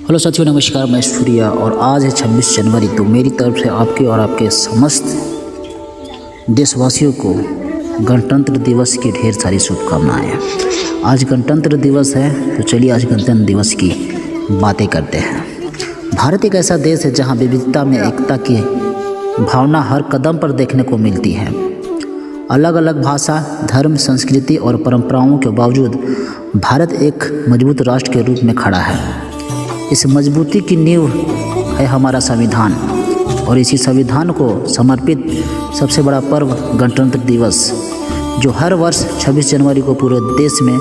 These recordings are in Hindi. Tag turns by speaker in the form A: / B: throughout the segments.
A: हेलो साथियों, नमस्कार। मैं सूर्या और आज है 26 जनवरी। तो मेरी तरफ से आपके और आपके समस्त देशवासियों को गणतंत्र दिवस की ढेर सारी शुभकामनाएं। आज गणतंत्र दिवस है, तो चलिए आज गणतंत्र दिवस की बातें करते हैं। भारत एक ऐसा देश है जहां विविधता में एकता की भावना हर कदम पर देखने को मिलती है। अलग अलग भाषा, धर्म, संस्कृति और परंपराओं के बावजूद भारत एक मजबूत राष्ट्र के रूप में खड़ा है। इस मजबूती की नींव है हमारा संविधान और इसी संविधान को समर्पित सबसे बड़ा पर्व गणतंत्र दिवस, जो हर वर्ष 26 जनवरी को पूरे देश में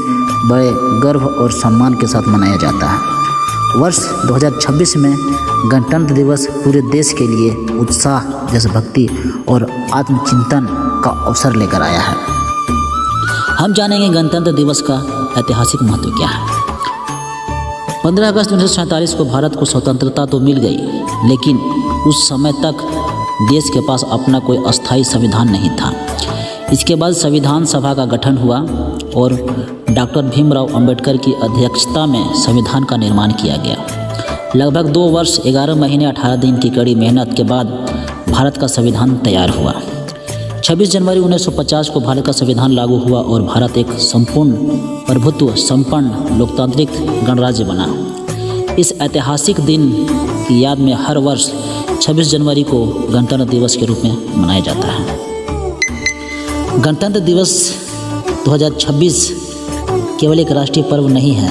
A: बड़े गर्व और सम्मान के साथ मनाया जाता है। वर्ष 2026 में गणतंत्र दिवस पूरे देश के लिए उत्साह, देशभक्ति और आत्मचिंतन का अवसर लेकर आया है। हम जानेंगे गणतंत्र दिवस का ऐतिहासिक महत्व क्या है। 15 अगस्त 1947 को भारत को स्वतंत्रता तो मिल गई, लेकिन उस समय तक देश के पास अपना कोई अस्थायी संविधान नहीं था। इसके बाद संविधान सभा का गठन हुआ और डॉक्टर भीमराव अंबेडकर की अध्यक्षता में संविधान का निर्माण किया गया। लगभग 2 वर्ष 11 महीने 18 दिन की कड़ी मेहनत के बाद भारत का संविधान तैयार हुआ। 26 जनवरी 1950 को भारत का संविधान लागू हुआ और भारत एक संपूर्ण प्रभुत्व संपन्न लोकतांत्रिक गणराज्य बना। इस ऐतिहासिक दिन की याद में हर वर्ष 26 जनवरी को गणतंत्र दिवस के रूप में मनाया जाता है। गणतंत्र दिवस 2026 केवल एक राष्ट्रीय पर्व नहीं है,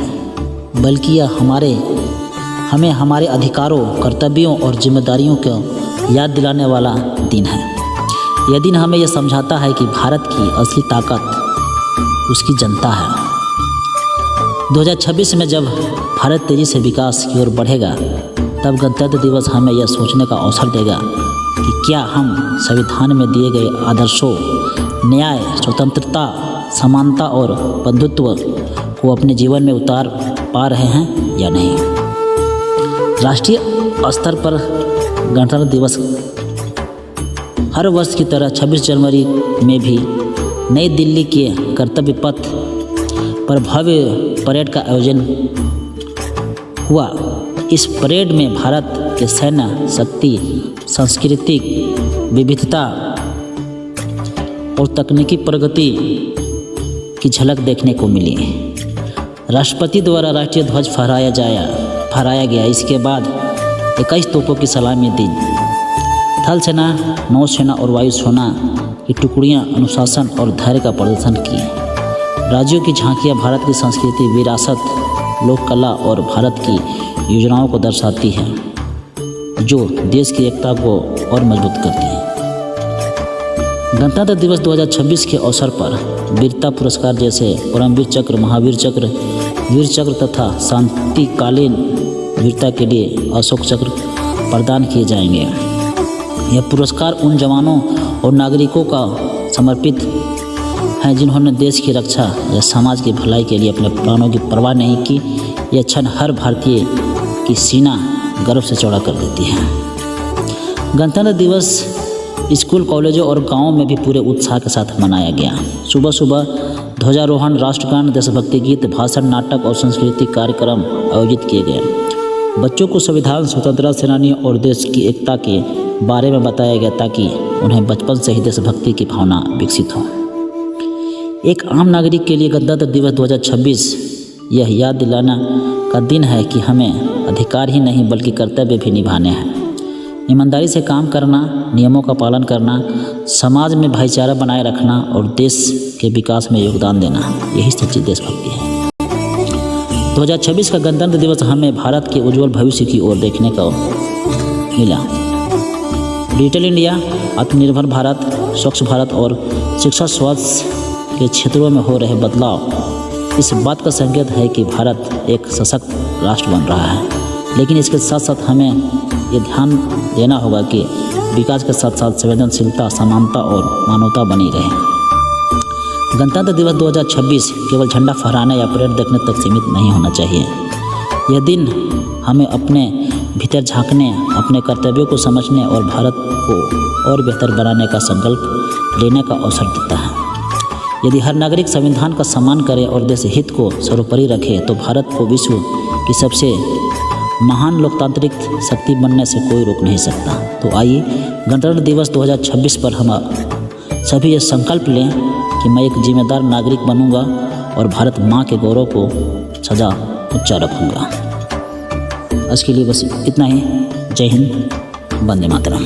A: बल्कि यह हमें हमारे अधिकारों, कर्तव्यों और जिम्मेदारियों को याद दिलाने वाला दिन है। यह दिन हमें यह समझाता है कि भारत की असली ताकत उसकी जनता है। 2026 में जब भारत तेज़ी से विकास की ओर बढ़ेगा, तब गणतंत्र दिवस हमें यह सोचने का अवसर देगा कि क्या हम संविधान में दिए गए आदर्शों, न्याय, स्वतंत्रता, समानता और बंधुत्व को अपने जीवन में उतार पा रहे हैं या नहीं। राष्ट्रीय स्तर पर गणतंत्र दिवस हर वर्ष की तरह 26 जनवरी में भी नई दिल्ली के कर्तव्य पथ पर भव्य परेड का आयोजन हुआ। इस परेड में भारत के सैन्य शक्ति, सांस्कृतिक विविधता और तकनीकी प्रगति की झलक देखने को मिली। राष्ट्रपति द्वारा राष्ट्रीय ध्वज फहराया गया। इसके बाद 21 तोपों की सलामी दी। थल सेना, नौसेना और वायुसेना की टुकड़ियां अनुशासन और धैर्य का प्रदर्शन किए। राज्यों की झांकियां भारत की संस्कृति, विरासत, लोक कला और भारत की योजनाओं को दर्शाती हैं, जो देश की एकता को और मजबूत करती हैं। गणतंत्र दिवस 2026 के अवसर पर वीरता पुरस्कार जैसे परमवीर चक्र, महावीर चक्र, वीर चक्र तथा शांतिकालीन वीरता के लिए अशोक चक्र प्रदान किए जाएंगे। यह पुरस्कार उन जवानों और नागरिकों का समर्पित है जिन्होंने देश की रक्षा या समाज की भलाई के लिए अपने प्राणों की परवाह नहीं की। यह क्षण हर भारतीय की सीना गर्व से चौड़ा कर देती है। गणतंत्र दिवस स्कूल, कॉलेजों और गांवों में भी पूरे उत्साह के साथ मनाया गया। सुबह सुबह ध्वजारोहण, राष्ट्रगान, देशभक्ति गीत, भाषण, नाटक और सांस्कृतिक कार्यक्रम आयोजित किए गए। बच्चों को संविधान, स्वतंत्रता सेनानियों और देश की एकता के बारे में बताया गया ताकि उन्हें बचपन से ही देशभक्ति की भावना विकसित हो। एक आम नागरिक के लिए गणतंत्र दिवस 2026 यह याद दिलाना का दिन है कि हमें अधिकार ही नहीं बल्कि कर्तव्य भी निभाने हैं। ईमानदारी से काम करना, नियमों का पालन करना, समाज में भाईचारा बनाए रखना और देश के विकास में योगदान देना, यही सच्ची देशभक्ति है। 2026 का गणतंत्र दिवस हमें भारत के उज्जवल भविष्य की ओर देखने को मिला। डिजिटल इंडिया, आत्मनिर्भर भारत, स्वच्छ भारत और शिक्षा, स्वास्थ्य के क्षेत्रों में हो रहे बदलाव इस बात का संकेत है कि भारत एक सशक्त राष्ट्र बन रहा है। लेकिन इसके साथ साथ हमें ये ध्यान देना होगा कि विकास के साथ साथ संवेदनशीलता, समानता और मानवता बनी रहे। गणतंत्र दिवस 2026 केवल झंडा फहराने या परेड देखने तक सीमित नहीं होना चाहिए। यह दिन हमें अपने भीतर झांकने, अपने कर्तव्यों को समझने और भारत को और बेहतर बनाने का संकल्प लेने का अवसर देता है। यदि हर नागरिक संविधान का सम्मान करे और देश हित को सर्वोपरि रखे, तो भारत को विश्व की सबसे महान लोकतांत्रिक शक्ति बनने से कोई रोक नहीं सकता। तो आइए गणतंत्र दिवस 2026 पर हम सभी ये संकल्प लें कि मैं एक जिम्मेदार नागरिक बनूंगा और भारत माँ के गौरव को सदा ऊंचा रखूंगा। आज के लिए बस इतना ही। जय हिंद, वंदे मातरम।